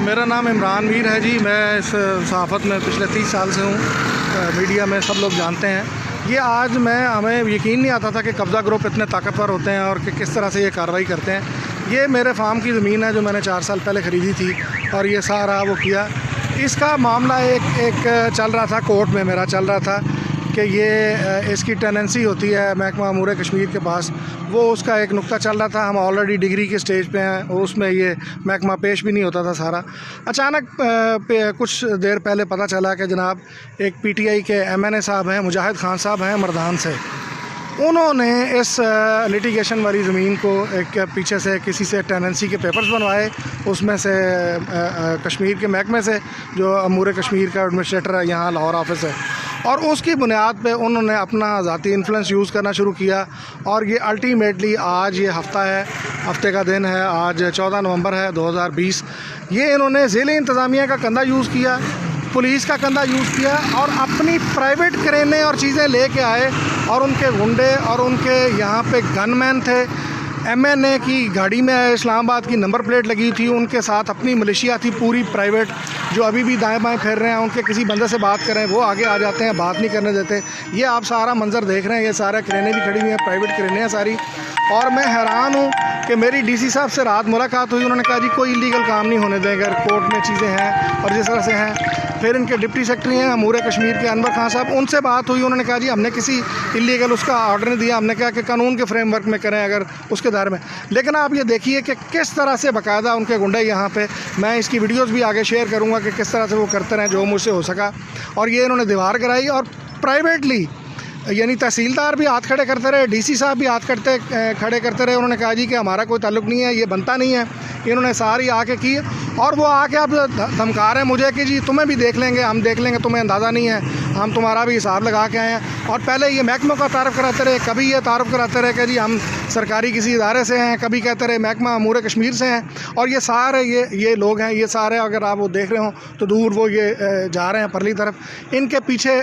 میرا نام عمران میر ہے جی. میں اس صحافت میں پچھلے 30 سال سے ہوں. میڈیا میں سب لوگ جانتے ہیں. یہ آج ہمیں یقین نہیں آتا تھا کہ قبضہ گروپ اتنے طاقتور ہوتے ہیں اور کہ کس طرح سے یہ کارروائی کرتے ہیں. یہ میرے فارم کی زمین ہے جو میں نے 4 سال پہلے خریدی تھی اور یہ سارا وہ کیا. اس کا معاملہ ایک چل رہا تھا کورٹ میں، میرا چل رہا تھا کہ یہ اس کی ٹیننسی ہوتی ہے محکمہ امور کشمیر کے پاس. وہ اس کا ایک نقطہ چل رہا تھا. ہم آلریڈی ڈگری کے سٹیج پہ ہیں اور اس میں یہ محکمہ پیش بھی نہیں ہوتا تھا سارا. اچانک کچھ دیر پہلے پتہ چلا کہ جناب ایک پی ٹی آئی کے ایم این اے صاحب ہیں، مجاہد خان صاحب ہیں مردان سے. انہوں نے اس لیٹیگیشن والی زمین کو ایک پیچھے سے کسی سے ٹیننسی کے پیپرز بنوائے، اس میں سے کشمیر کے محکمے سے جو امور کشمیر کا ایڈمنسٹریٹر ہے یہاں لاہور آفس ہے، اور اس کی بنیاد پہ انہوں نے اپنا ذاتی انفلوئنس یوز کرنا شروع کیا. اور یہ الٹیمیٹلی آج یہ ہفتے کا دن ہے، آج 14 نومبر ہے 2020. یہ انہوں نے ضلع انتظامیہ کا کندھا یوز کیا، پولیس کا کندھا یوز کیا اور اپنی پرائیویٹ کرینے اور چیزیں لے کے آئے. اور ان کے گنڈے اور ان کے یہاں پہ گن مین تھے. ایم این اے کی گاڑی میں اسلام آباد کی نمبر پلیٹ لگی تھی، ان کے ساتھ اپنی ملیشیا تھی پوری پرائیویٹ، جو ابھی بھی دائیں بائیں پھیر رہے ہیں. ان کے کسی بندے سے بات کریں وہ آگے آ جاتے ہیں، بات نہیں کرنے دیتے. یہ آپ سارا منظر دیکھ رہے ہیں، یہ سارے کرینے بھی کھڑی ہوئی ہیں، پرائیویٹ کرینے ہیں ساری. اور میں حیران ہوں کہ میری ڈی سی صاحب سے رات ملاقات ہوئی. انہوں نے کہا جی کوئی انلیگل کام نہیں ہونے دیں گے، کورٹ میں چیزیں ہیں اور جس طرح سے ہیں. پھر ان کے ڈپٹی سیکرٹری ہیں امور کشمیر کے انور خان صاحب، ان سے بات ہوئی. انہوں نے کہا جی ہم نے کسی انلیگل اس کا آرڈر نہیں دیا، ہم نے کہا کہ قانون کے فریم ورک میں کریں اگر اس کے دائرے میں. لیکن آپ یہ دیکھیے کہ کس طرح سے باقاعدہ ان کے گنڈے یہاں پہ، میں اس کی ویڈیوز بھی آگے شیئر کروں گا کہ کس طرح سے وہ کرتے رہے جو مجھ سے ہو سکا. اور یہ انہوں نے دیوار کرائی اور پرائیویٹلی، یعنی تحصیلدار بھی ہاتھ کھڑے کرتے رہے، ڈی سی صاحب بھی ہاتھ کھڑے کرتے رہے. انہوں نے کہا جی کہ ہمارا کوئی تعلق نہیں ہے، یہ بنتا نہیں ہے. انہوں نے ساری آ کے کی اور وہ آ کے اب دھمکا رہے ہیں مجھے کہ جی تمہیں بھی دیکھ لیں گے، ہم دیکھ لیں گے، تمہیں اندازہ نہیں ہے، ہم تمہارا بھی حساب لگا کے آئے ہیں. اور پہلے یہ محکموں کا تعارف کراتے رہے، کبھی یہ تعارف کراتے رہے کہ جی ہم سرکاری کسی ادارے سے ہیں، کبھی کہتے رہے محکمہ امور کشمیر سے ہیں. اور یہ سارے یہ لوگ ہیں، یہ سارے اگر آپ وہ دیکھ رہے ہوں تو دور وہ یہ جا رہے ہیں پرلی طرف. ان کے پیچھے